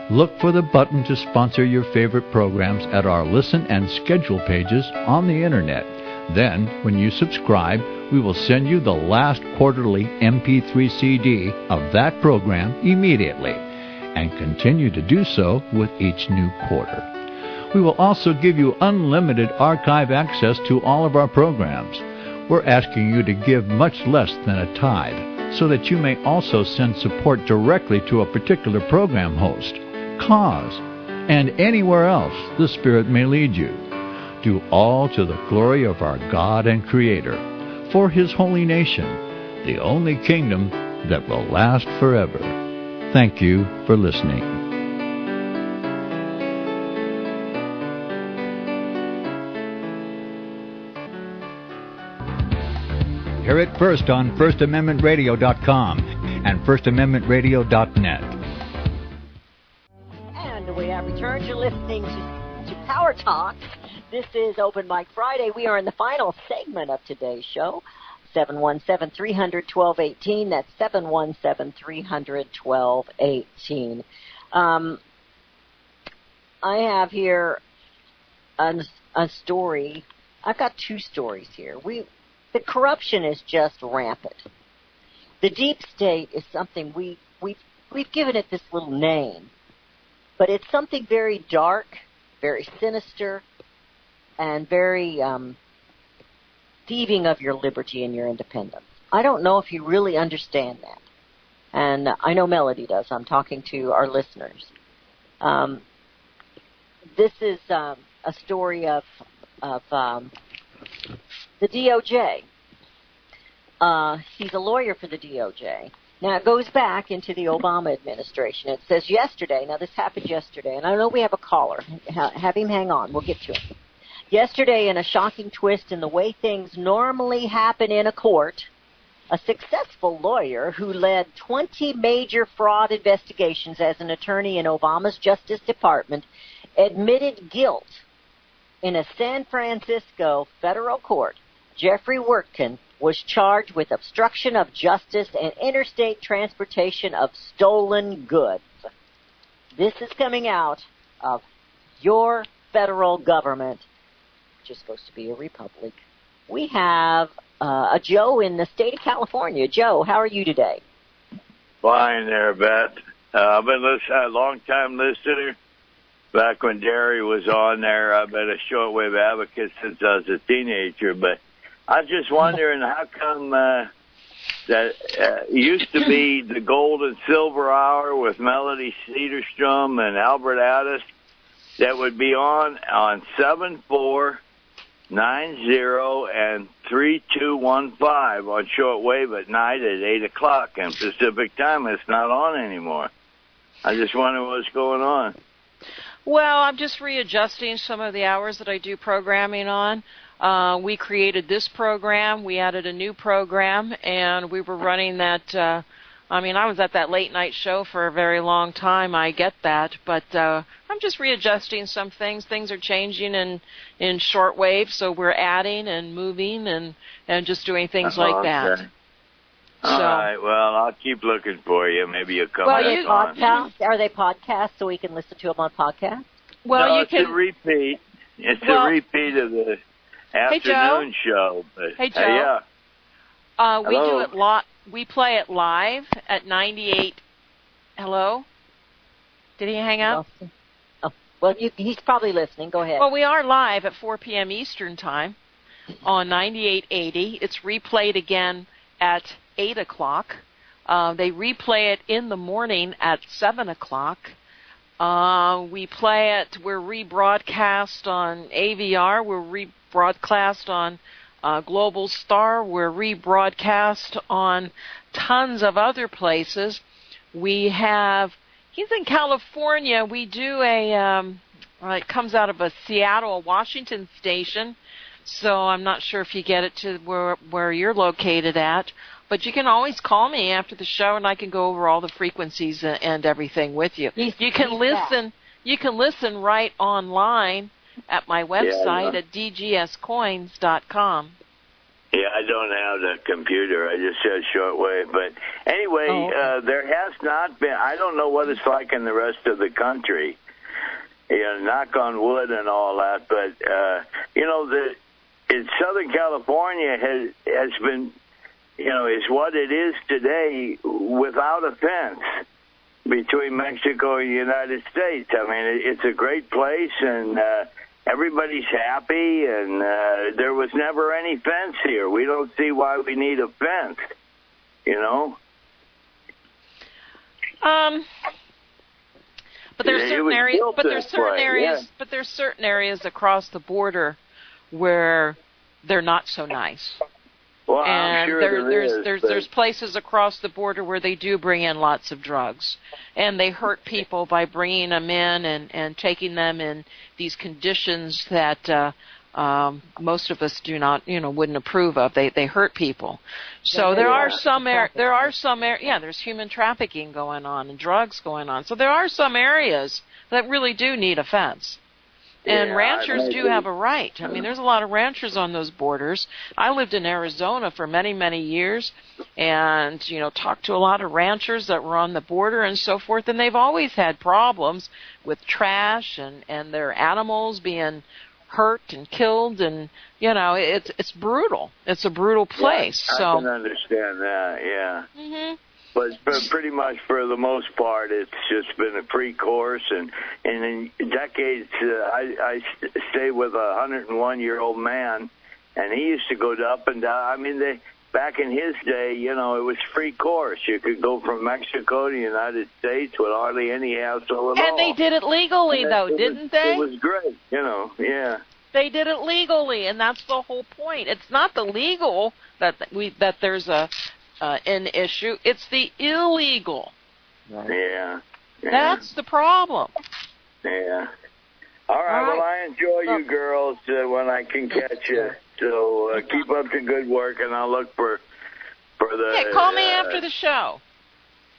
Look for the button to sponsor your favorite programs at our listen and schedule pages on the Internet. Then, when you subscribe, we will send you the last quarterly MP3 CD of that program immediately, and continue to do so with each new quarter. We will also give you unlimited archive access to all of our programs. We're asking you to give much less than a tithe, so that you may also send support directly to a particular program host, cause, and anywhere else the Spirit may lead you. Do all to the glory of our God and Creator, for His holy nation, the only kingdom that will last forever. Thank you for listening. Hear it first on FirstAmendmentRadio.com and FirstAmendmentRadio.net. And we have returned. You're listening to Power Talk. This is Open Mic Friday. We are in the final segment of today's show. 717-300-1218. That's 717-300-1218. I have here a story. I've got two stories here. The corruption is just rampant. The deep state is something we've given it this little name, but it's something very dark, very sinister, and very thieving of your liberty and your independence. I don't know if you really understand that, and I know Melody does. I'm talking to our listeners. This is a story of the DOJ. He's a lawyer for the DOJ. Now, it goes back into the Obama administration. It says yesterday, now this happened yesterday, and I know we have a caller. Have him hang on. We'll get to him. Yesterday, in a shocking twist in the way things normally happen in a court, a successful lawyer who led 20 major fraud investigations as an attorney in Obama's Justice Department admitted guilt in a San Francisco federal court. Jeffrey Wertkin was charged with obstruction of justice and interstate transportation of stolen goods. This is coming out of your federal government, which is supposed to be a republic. We have a Joe in the state of California. Joe, how are you today? Fine there, Beth. I've been a long-time listener. Back when Derry was on there, I've been a shortwave advocate since I was a teenager, but I was just wondering how come that used to be the gold and silver hour with Melody Cedarstrom and Albert Addis that would be on 7490 and 3215 on shortwave at night at 8 o'clock and Pacific time. It's not on anymore. I just wonder what's going on. Well, I'm just readjusting some of the hours that I do programming on. We created this program. We added a new program, and we were running that. I was at that late night show for a very long time. I get that, but I'm just readjusting some things. Things are changing in shortwave, so we're adding and moving and just doing things like that. All right. Well, I'll keep looking for you. Maybe you'll come back on. Podcasts? Are they podcasts so we can listen to them on podcast? Well, no, you can. It's a repeat. It's a repeat of the afternoon show. But, hey, Joe. Yeah. We do it we play it live at 98. Hello? Did he hang up? Oh, well, he's probably listening. Go ahead. Well, we are live at 4 p.m. Eastern Time on 9880. It's replayed again at 8 o'clock. They replay it in the morning at 7 o'clock. We play it. We're rebroadcast on AVR. We're rebroadcast on Global Star. We're rebroadcast on tons of other places. He's in California. We do it comes out of a Seattle, Washington station. So I'm not sure if you get it to where you're located at. But you can always call me after the show, and I can go over all the frequencies and everything with you. You can listen. You can listen right online at my website at dgscoins.com. Yeah, I don't have the computer. I just have shortwave. But anyway, there has not been. I don't know what it's like in the rest of the country. Knock on wood and all that. But in Southern California has been. Is what it is today without a fence between Mexico and the United States. I mean, it's a great place, and everybody's happy, and there was never any fence here. We don't see why we need a fence, But there's certain areas. But there's certain areas across the border where they're not so nice. Well, and I'm sure there's places across the border where they do bring in lots of drugs, and they hurt people by bringing them in and taking them in these conditions that most of us do not, wouldn't approve of. They hurt people. So there's human trafficking going on and drugs going on. So there are some areas that really do need a fence. And ranchers do have a right. I mean, there's a lot of ranchers on those borders. I lived in Arizona for many, many years and, talked to a lot of ranchers that were on the border and so forth, and they've always had problems with trash and their animals being hurt and killed, and, it's brutal. It's a brutal place. I can understand that, yeah. Mm-hmm. But pretty much for the most part, it's just been a free course. And in decades, I stayed with a 101-year-old man, and he used to go up and down. I mean, back in his day, it was free course. You could go from Mexico to the United States with hardly any hassle at all. And they did it leglegally, didn't they? It was great, yeah. They did it legally, and that's the whole point. It's not the legal that there's an issue. It's the illegal. Yeah. That's the problem. Yeah. All right. Well, I enjoy you girls when I can catch you. So keep up the good work, and I'll look for the... Hey, call me after the show.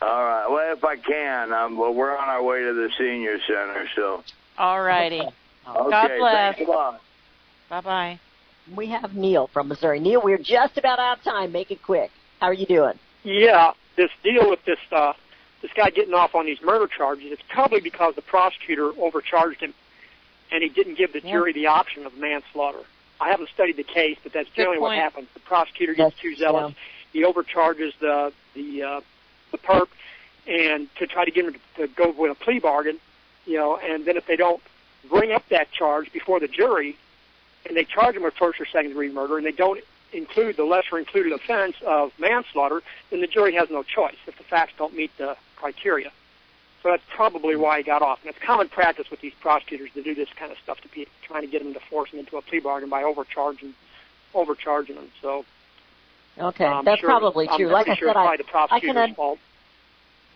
All right. Well, if I can. We're on our way to the senior center, so... All righty. Okay. God bless. Thanks a lot. Bye-bye. We have Neil from Missouri. Neil, we're just about out of time. Make it quick. How are you doing? Yeah, this deal with this guy getting off on these murder charges, it's probably because the prosecutor overcharged him, and he didn't give the jury the option of manslaughter. I haven't studied the case, but that's generally what happens. The prosecutor gets too zealous. Yeah. He overcharges the perp, and to try to get him to go with a plea bargain, and then if they don't bring up that charge before the jury, and they charge him with first or second degree murder, and they don't include the lesser included offense of manslaughter, then the jury has no choice if the facts don't meet the criteria. So that's probably why he got off. And it's common practice with these prosecutors to do this kind of stuff, to be trying to get them to force them into a plea bargain by overcharging them. So that's probably true. Like I said,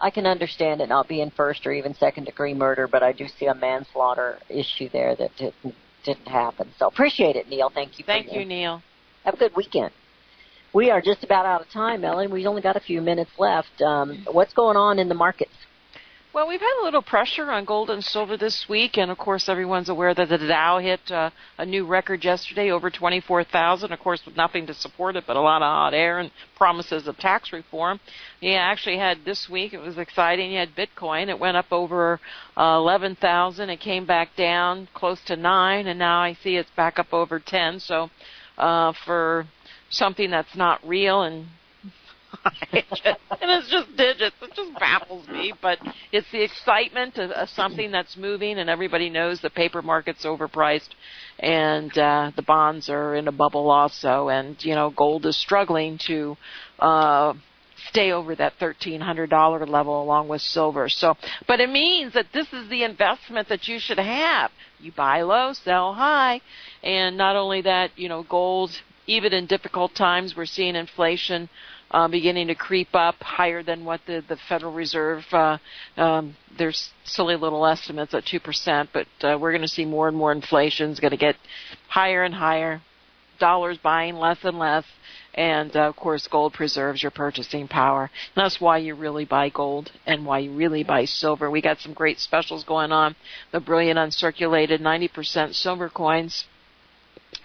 I can understand it not being first or even second degree murder, but I do see a manslaughter issue there that didn't happen. So appreciate it, Neil. Thank you. Thank you, Neil. Have a good weekend. We are just about out of time, Ellen. We've only got a few minutes left. What's going on in the markets? Well, we've had a little pressure on gold and silver this week, and, of course, everyone's aware that the Dow hit a new record yesterday, over 24,000, of course, with nothing to support it but a lot of hot air and promises of tax reform. You actually had this week, it was exciting, you had Bitcoin. It went up over 11,000. It came back down close to 9, and now I see it's back up over 10. So for something that's not real and it's just digits. It just baffles me. But it's the excitement of something that's moving, and everybody knows the paper market's overpriced, and the bonds are in a bubble also. And, gold is struggling to stay over that $1,300 level along with silver. So, but it means that this is the investment that you should have. You buy low, sell high. And not only that, gold, even in difficult times, we're seeing inflation beginning to creep up higher than what the Federal Reserve, there's silly little estimates at 2%, but we're going to see more and more inflation. It's going to get higher and higher, dollars buying less and less, and, of course, gold preserves your purchasing power. And that's why you really buy gold and why you really buy silver. We got some great specials going on. The brilliant uncirculated 90% silver coins.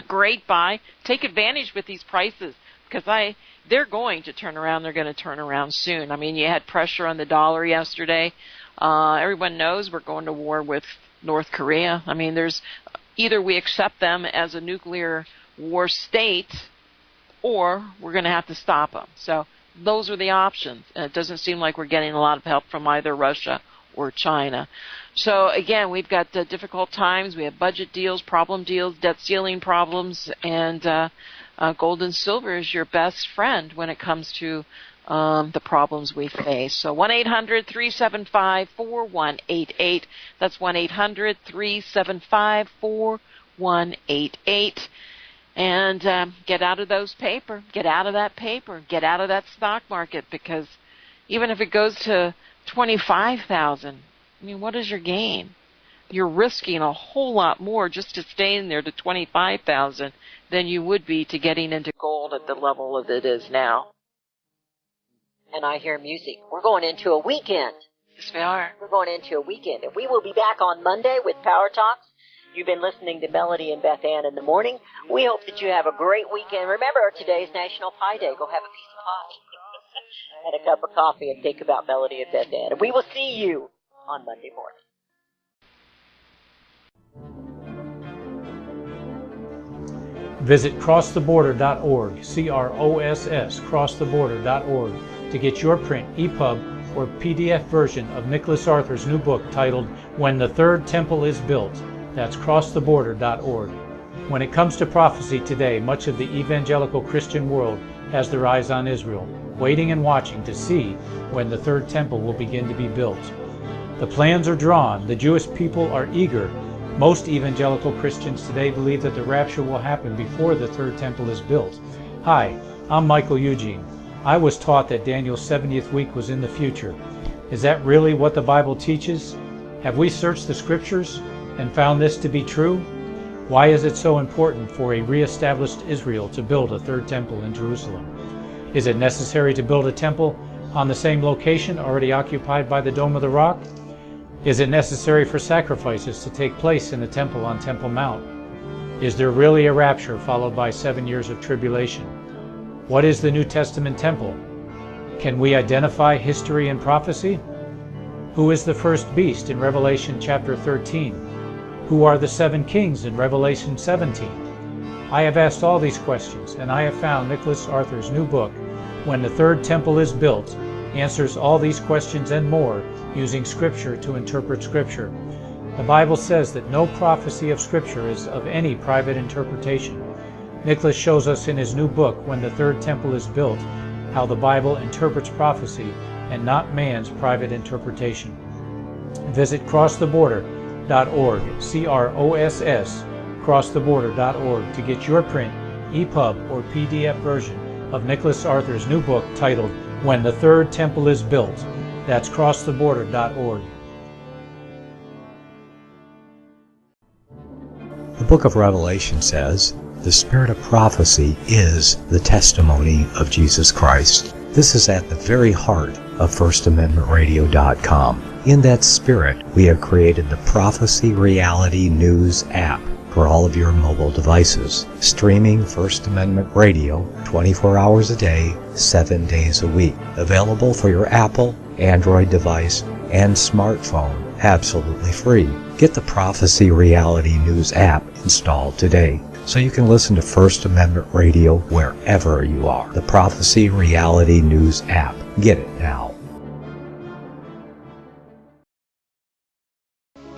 Great buy. Take advantage with these prices because they're going to turn around. They're going to turn around soon. I mean, you had pressure on the dollar yesterday. Everyone knows we're going to war with North Korea. I mean, there's either we accept them as a nuclear war state or we're going to have to stop them. So those are the options. And it doesn't seem like we're getting a lot of help from either Russia or China. So, again, we've got difficult times. We have budget deals, problem deals, debt ceiling problems, and gold and silver is your best friend when it comes to the problems we face. So 1-800-375-4188. That's 1-800-375-4188. And get out of those paper. Get out of that paper. Get out of that stock market, because even if it goes to 25,000, I mean, what is your gain? you're risking a whole lot more just to staying there to 25,000 than you would be to getting into gold at the level that it is now. And I hear music. We're going into a weekend. Yes, we are. We're going into a weekend. And we will be back on Monday with Power Talks. You've been listening to Melody and Beth Ann in the morning. We hope that you have a great weekend. Remember, today's National Pie Day. Go have a piece of pie and a cup of coffee and think about Melody and Beth Ann. And we will see you on Monday morning. Visit crosstheborder.org, CROSS, crosstheborder.org, to get your print, EPUB, or PDF version of Nicholas Arthur's new book titled When the Third Temple is Built. That's crosstheborder.org. When it comes to prophecy today, much of the evangelical Christian world has their eyes on Israel, waiting and watching to see when the third temple will begin to be built. The plans are drawn. The Jewish people are eager. Most evangelical Christians today believe that the rapture will happen before the third temple is built. Hi, I'm Michael Eugene. I was taught that Daniel's 70th week was in the future. Is that really what the Bible teaches? Have we searched the scriptures and found this to be true? Why is it so important for a re-established Israel to build a third temple in Jerusalem? Is it necessary to build a temple on the same location already occupied by the Dome of the Rock? Is it necessary for sacrifices to take place in the temple on Temple Mount? Is there really a rapture followed by 7 years of tribulation? What is the New Testament temple? Can we identify history and prophecy? Who is the first beast in Revelation chapter 13? Who are the 7 kings in Revelation 17? I have asked all these questions, and I have found Nicholas Arthur's new book, When the Third Temple is Built, answers all these questions and more using Scripture to interpret Scripture. The Bible says that no prophecy of Scripture is of any private interpretation. Nicholas shows us in his new book, When the Third Temple is Built, how the Bible interprets prophecy and not man's private interpretation. Visit crosstheborder.org, CROSS, crosstheborder.org, to get your print, EPUB, or PDF version of Nicholas Arthur's new book titled When the Third Temple is Built. That's crosstheborder.org. The book of Revelation says, the spirit of prophecy is the testimony of Jesus Christ. This is at the very heart of FirstAmendmentRadio.com. In that spirit, we have created the Prophecy Reality News app for all of your mobile devices, streaming First Amendment Radio 24 hours a day, 7 days a week. Available for your Apple, Android device, and smartphone, absolutely free. Get the Prophecy Reality News app installed today so you can listen to First Amendment Radio wherever you are. The Prophecy Reality News app. Get it now.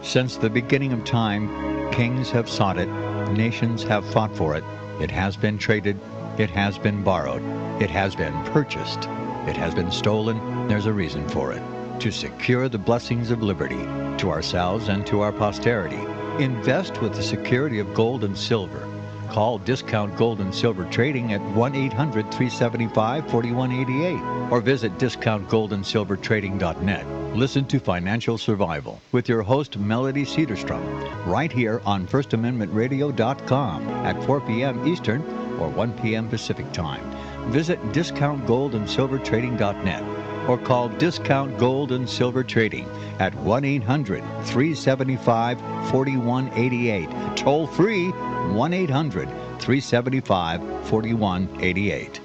Since the beginning of time, kings have sought it, nations have fought for it. It has been traded, it has been borrowed, it has been purchased, it has been stolen. There's a reason for it. To secure the blessings of liberty to ourselves and to our posterity. Invest with the security of gold and silver. Call Discount Gold and Silver Trading at 1-800-375-4188 or visit discountgoldandsilvertrading.net. Listen to Financial Survival with your host Melody Cedarstrom right here on FirstAmendmentRadio.com at 4 p.m. Eastern or 1 p.m. Pacific Time. Visit discountgoldandsilvertrading.net or call Discount Gold and Silver Trading at 1-800-375-4188. Toll free 1-800-375-4188.